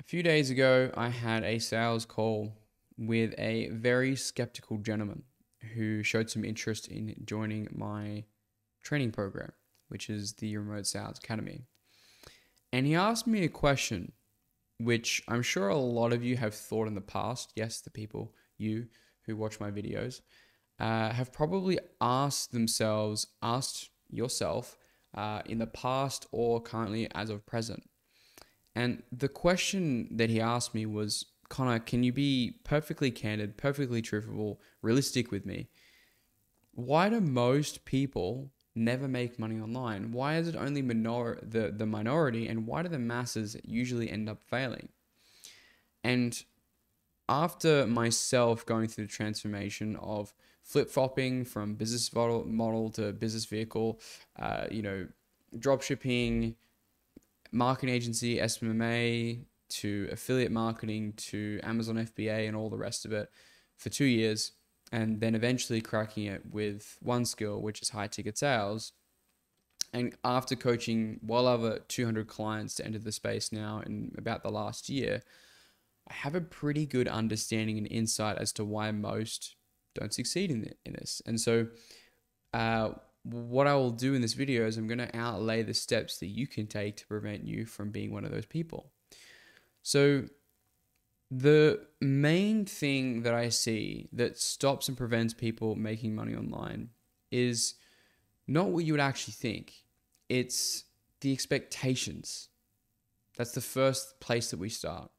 A few days ago, I had a sales call with a very skeptical gentleman who showed some interest in joining my training program, which is the Remote Sales Academy. And he asked me a question, which I'm sure a lot of you have thought in the past. Yes, the people, you who watch my videos, have probably asked yourself in the past or currently as of present. And the question that he asked me was, Connor, can you be perfectly candid, perfectly truthful, realistic with me? Why do most people never make money online? Why is it only the minority, and why do the masses usually end up failing? And after myself going through the transformation of flip-flopping from business model to business vehicle, drop shipping, marketing agency, SMMA, to affiliate marketing, to Amazon FBA and all the rest of it for 2 years, and then eventually cracking it with one skill, which is high ticket sales. And after coaching well over 200 clients to enter the space now in about the last year, I have a pretty good understanding and insight as to why most don't succeed in this. And so what I will do in this video is I'm going to outlay the steps that you can take to prevent you from being one of those people. So the main thing that I see that stops and prevents people making money online is not what you would actually think. It's the expectations. That's the first place that we start.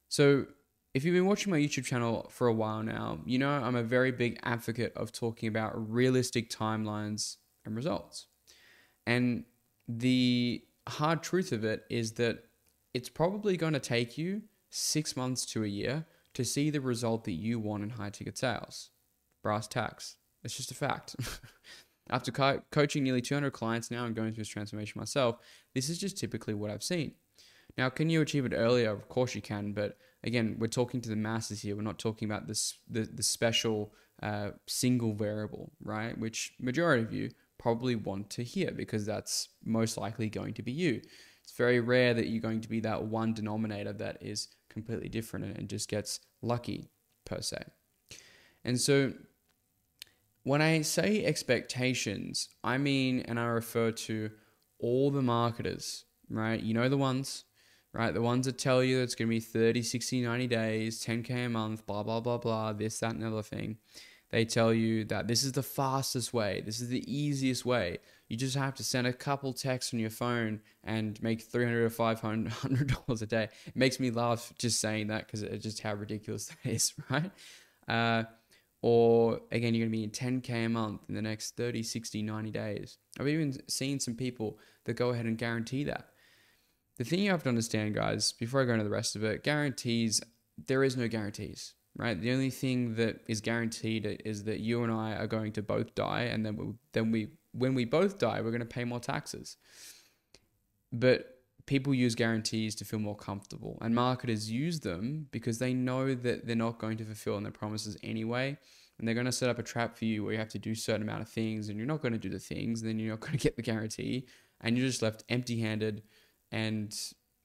So if you've been watching my YouTube channel for a while now, you know I'm a very big advocate of talking about realistic timelines and results. And the hard truth of it is that it's probably going to take you 6 months to a year to see the result that you want in high ticket sales. Brass tacks. It's just a fact. After coaching nearly 200 clients now and going through this transformation myself, this is just typically what I've seen. Now, can you achieve it earlier? Of course you can, but again, we're talking to the masses here. We're not talking about the special single variable, right? Which majority of you probably want to hear because that's most likely going to be you. It's very rare that you're going to be that one denominator that is completely different and just gets lucky, per se. And so when I say expectations, I mean, and I refer to all the marketers, right? You know the ones, right? The ones that tell you it's going to be 30, 60, 90 days, 10K a month, blah, blah, blah, blah, this, that, and the other thing. They tell you that this is the fastest way. This is the easiest way. You just have to send a couple texts on your phone and make $300 or $500 a day. It makes me laugh just saying that because it's just how ridiculous that is, right? Or again, you're going to be in 10K a month in the next 30, 60, 90 days. I've even seen some people that go ahead and guarantee that. The thing you have to understand, guys, before I go into the rest of it, guarantees, there is no guarantees, right? The only thing that is guaranteed is that you and I are going to both die, and when we both die, we're going to pay more taxes. But people use guarantees to feel more comfortable, and marketers use them because they know that they're not going to fulfill on their promises anyway, and they're going to set up a trap for you where you have to do a certain amount of things, and you're not going to do the things, and then you're not going to get the guarantee, and you're just left empty-handed, and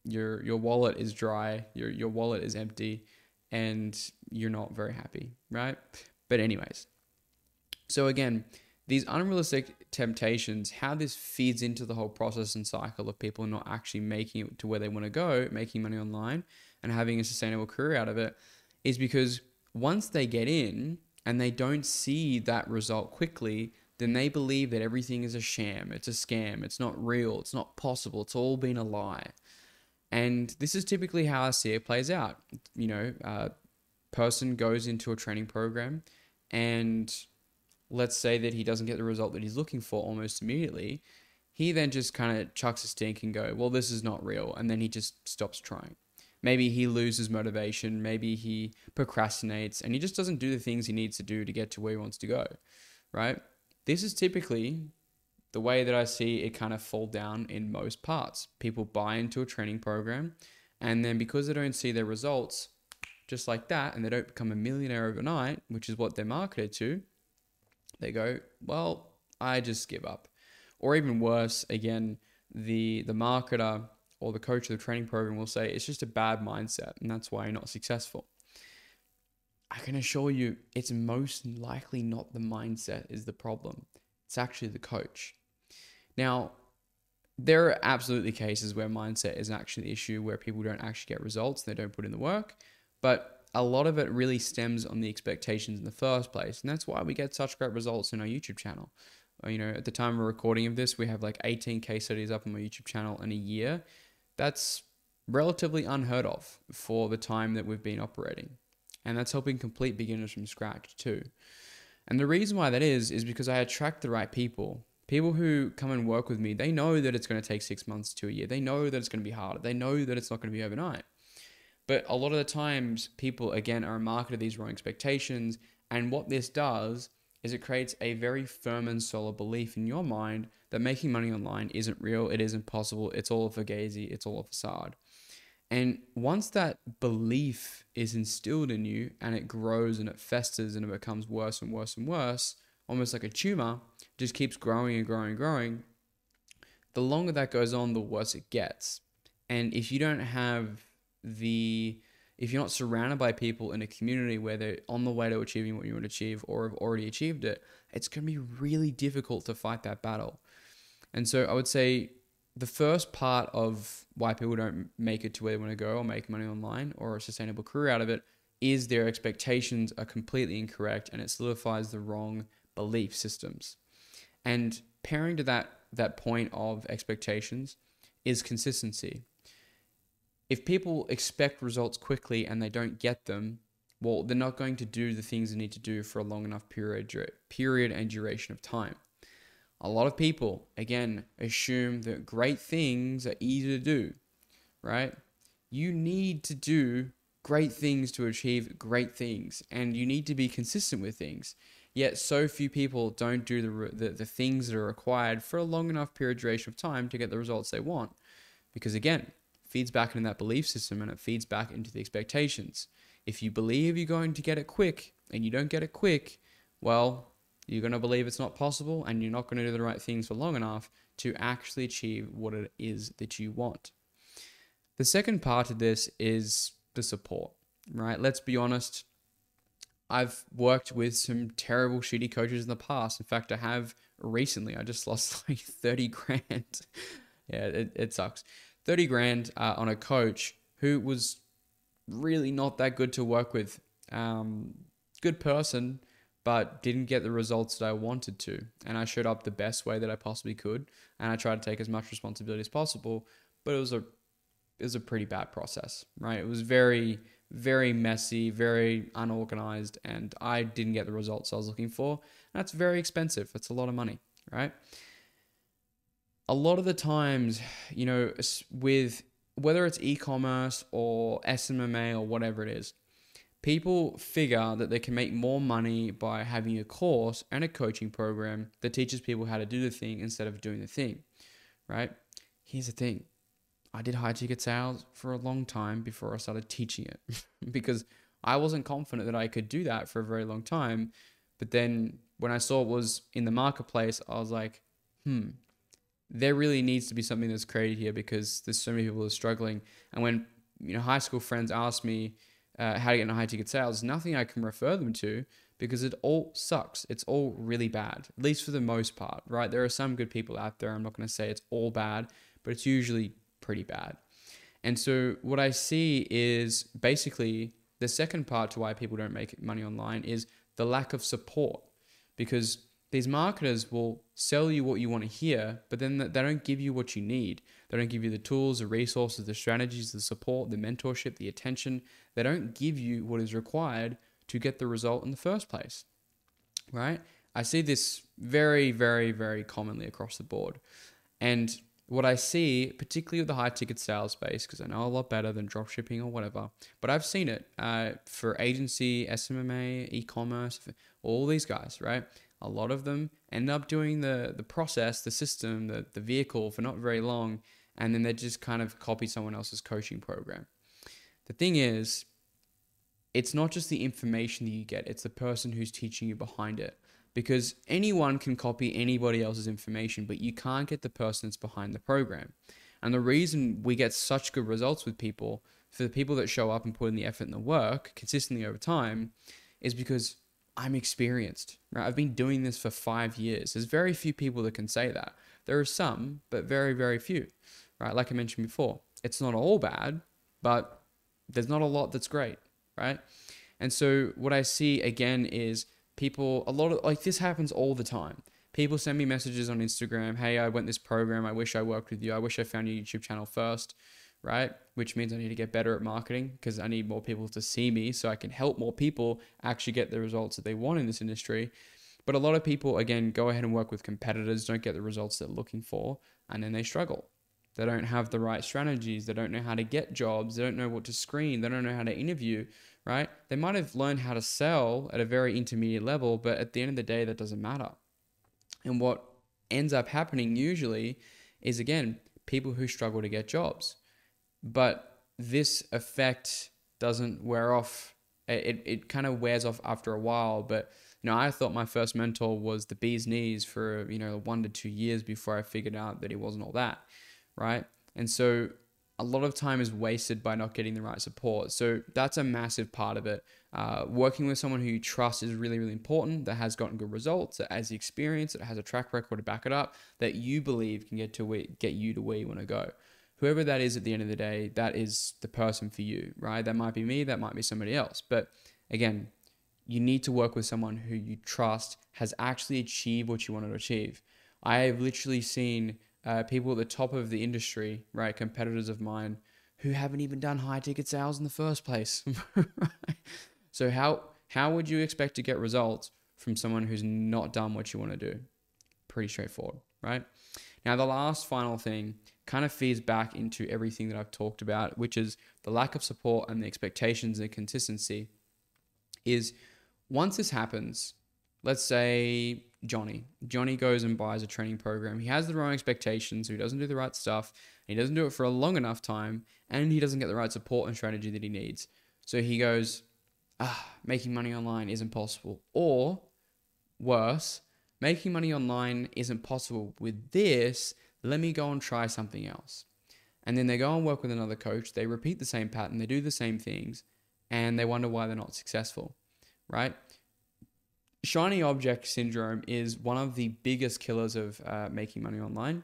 your wallet is dry, your wallet is empty, and you're not very happy, right? But anyways, so again, these unrealistic temptations, how this feeds into the whole process and cycle of people not actually making it to where they want to go, making money online and having a sustainable career out of it, is because once they get in and they don't see that result quickly, then they believe that everything is a sham, it's a scam, it's not real, it's not possible, it's all been a lie. And this is typically how I see it plays out. You know, person goes into a training program, and let's say that he doesn't get the result that he's looking for almost immediately. He then just kind of chucks a stink and go, well, this is not real. And then he just stops trying. Maybe he loses motivation. Maybe he procrastinates and he just doesn't do the things he needs to do to get to where he wants to go, right? This is typically the way that I see it kind of fall down in most parts. People buy into a training program, and then because they don't see their results just like that, and they don't become a millionaire overnight, which is what they're marketed to, they go, well, I just give up. Or even worse, again, the marketer or the coach of the training program will say it's just a bad mindset and that's why you're not successful. I can assure you it's most likely not the mindset is the problem. It's actually the coach. Now, there are absolutely cases where mindset is actually the issue, where people don't actually get results, they don't put in the work, but a lot of it really stems on the expectations in the first place, and that's why we get such great results in our YouTube channel. At the time of recording of this, we have like 18 case studies up on my YouTube channel in a year. That's relatively unheard of for the time that we've been operating, and that's helping complete beginners from scratch too. And the reason why that is because I attract the right people. People who come and work with me, they know that it's going to take 6 months to a year. They know that it's going to be hard. They know that it's not going to be overnight. But a lot of the times, people, again, are marketed these wrong expectations. And what this does is it creates a very firm and solid belief in your mind that making money online isn't real, it isn't possible, it's all a fugazi, it's all a facade. And once that belief is instilled in you and it grows and it festers and it becomes worse and worse and worse, almost like a tumor, just keeps growing and growing and growing, the longer that goes on, the worse it gets. And if you don't have if you're not surrounded by people in a community where they're on the way to achieving what you want to achieve or have already achieved it, it's going to be really difficult to fight that battle. And so I would say the first part of why people don't make it to where they want to go or make money online or a sustainable career out of it is their expectations are completely incorrect and it solidifies the wrong belief systems. And pairing to that point of expectations is consistency. If people expect results quickly and they don't get them, well, they're not going to do the things they need to do for a long enough period and duration of time. A lot of people, again, assume that great things are easy to do, right? You need to do great things to achieve great things, and you need to be consistent with things. Yet so few people don't do the things that are required for a long enough period duration of time to get the results they want. Because again, it feeds back into that belief system and it feeds back into the expectations. If you believe you're going to get it quick and you don't get it quick, well, you're going to believe it's not possible and you're not going to do the right things for long enough to actually achieve what it is that you want. The second part of this is the support, right? Let's be honest. I've worked with some terrible, shitty coaches in the past. In fact, I have recently. I just lost like 30 grand. Yeah, it sucks. 30 grand on a coach who was really not that good to work with. Good person, but didn't get the results that I wanted to. And I showed up the best way that I possibly could. And I tried to take as much responsibility as possible. But it was a pretty bad process, right? It was very, very messy, very unorganized, and I didn't get the results I was looking for. That's very expensive. It's a lot of money, right? A lot of the times, with whether it's e-commerce or SMMA or whatever it is, people figure that they can make more money by having a course and a coaching program that teaches people how to do the thing instead of doing the thing, right? Here's the thing. I did high ticket sales for a long time before I started teaching it because I wasn't confident that I could do that for a very long time. But then when I saw it was in the marketplace, I was like, there really needs to be something that's created here because there's so many people who are struggling. And when high school friends ask me how to get into high ticket sales, there's nothing I can refer them to because it all sucks. It's all really bad, at least for the most part, right? There are some good people out there. I'm not going to say it's all bad, but it's usually pretty bad. And so what I see is basically the second part to why people don't make money online is the lack of support, because these marketers will sell you what you want to hear, but then they don't give you what you need. They don't give you the tools, the resources, the strategies, the support, the mentorship, the attention. They don't give you what is required to get the result in the first place, right? I see this very, very, very commonly across the board. And what I see, particularly with the high ticket sales space, because I know a lot better than dropshipping or whatever, but I've seen it for agency, SMMA, e-commerce, all these guys, right? A lot of them end up doing the process, the system, the vehicle for not very long, and then they just kind of copy someone else's coaching program. The thing is, it's not just the information that you get, it's the person who's teaching you behind it. Because anyone can copy anybody else's information, but you can't get the person that's behind the program. And the reason we get such good results with people, for the people that show up and put in the effort and the work consistently over time, is because I'm experienced, right? I've been doing this for 5 years. There's very few people that can say that. There are some, but very, very few, right? Like I mentioned before, it's not all bad, but there's not a lot that's great, right? And so what I see again is people, a lot of, like, this happens all the time. People send me messages on Instagram, hey, I went this program, I wish I worked with you, I wish I found your YouTube channel first, right? Which means I need to get better at marketing because I need more people to see me so I can help more people actually get the results that they want in this industry. But a lot of people, again, go ahead and work with competitors, don't get the results they're looking for, and then they struggle. They don't have the right strategies. They don't know how to get jobs. They don't know what to screen. They don't know how to interview, right? They might have learned how to sell at a very intermediate level, but at the end of the day, that doesn't matter. And what ends up happening usually is, again, people who struggle to get jobs. But this effect doesn't wear off. It kind of wears off after a while. But, I thought my first mentor was the bee's knees for, 1 to 2 years before I figured out that he wasn't all that, right? And so a lot of time is wasted by not getting the right support. So that's a massive part of it. Working with someone who you trust is really, really important, that has gotten good results, that has the experience, that has a track record to back it up, that you believe can get you to where you want to go. Whoever that is at the end of the day, that is the person for you, right? That might be me, that might be somebody else. But again, you need to work with someone who you trust has actually achieved what you wanted to achieve. I have literally seen people at the top of the industry, right, competitors of mine, who haven't even done high ticket sales in the first place. So how would you expect to get results from someone who's not done what you want to do? Pretty straightforward, right? Now, the last final thing kind of feeds back into everything that I've talked about, which is the lack of support and the expectations and consistency. Is once this happens, let's say Johnny goes and buys a training program. He has the wrong expectations, so he doesn't do the right stuff, he doesn't do it for a long enough time, and he doesn't get the right support and strategy that he needs. So he goes, making money online isn't possible. Or worse, making money online isn't possible with this, let me go and try something else. And then they go and work with another coach, they repeat the same pattern, they do the same things, and they wonder why they're not successful, right? Shiny object syndrome is one of the biggest killers of making money online.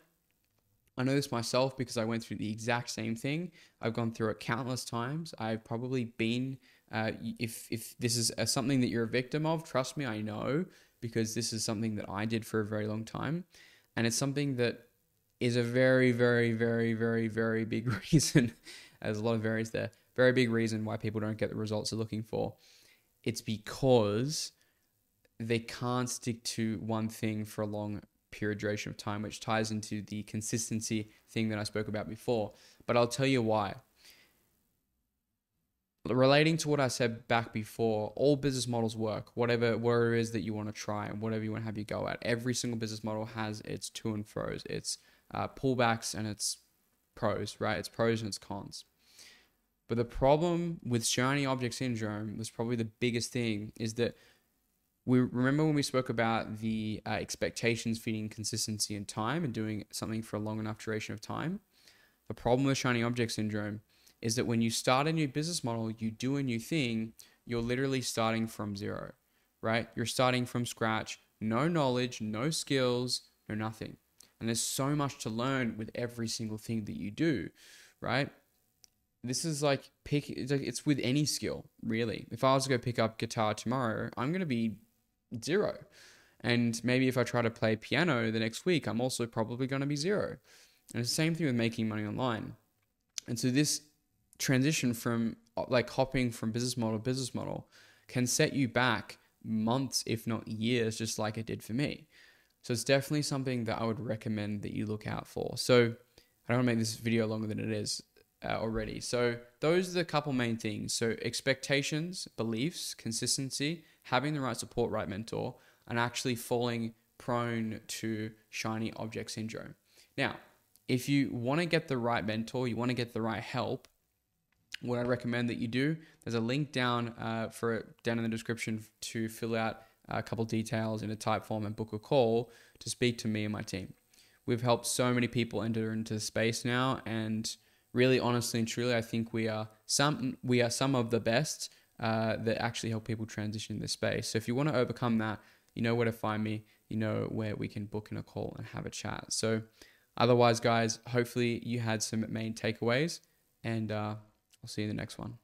I know this myself because I went through the exact same thing. I've gone through it countless times. I've probably been, if this is something that you're a victim of, trust me, I know, because this is something that I did for a very long time. And it's something that is a very, very, very, very, very big reason. There's a lot of varies there. Very big reason why people don't get the results they're looking for. It's because they can't stick to one thing for a long period duration of time, which ties into the consistency thing that I spoke about before. But I'll tell you why. Relating to what I said back before, all business models work, whatever it is that you want to try and whatever you want to have you go at. Every single business model has its to and fro's, its pullbacks and its pros, right? Its pros and its cons. But the problem with shiny object syndrome was probably the biggest thing is that we remember when we spoke about the expectations feeding consistency and time and doing something for a long enough duration of time. The problem with shiny object syndrome is that when you start a new business model, you do a new thing, you're literally starting from zero, right? You're starting from scratch, no knowledge, no skills, no nothing. And there's so much to learn with every single thing that you do, right? This is like it's with any skill, really. If I was to go pick up guitar tomorrow, I'm going to be zero. And maybe if I try to play piano the next week, I'm also probably going to be zero. And it's the same thing with making money online. And so this transition from like hopping from business model to business model can set you back months, if not years, just like it did for me. So it's definitely something that I would recommend that you look out for. So I don't want to make this video longer than it is already. So those are the couple main things. So expectations, beliefs, consistency, having the right support, right mentor, and actually falling prone to shiny object syndrome. Now, if you want to get the right mentor, you want to get the right help, what I recommend that you do, there's a link down down in the description to fill out a couple details in a type form and book a call to speak to me and my team. We've helped so many people enter into space now, and really, honestly and truly, I think we are some of the best that actually help people transition into space. So if you want to overcome that, you know where to find me. You know where we can book in a call and have a chat. So otherwise, guys, hopefully you had some main takeaways, and I'll see you in the next one.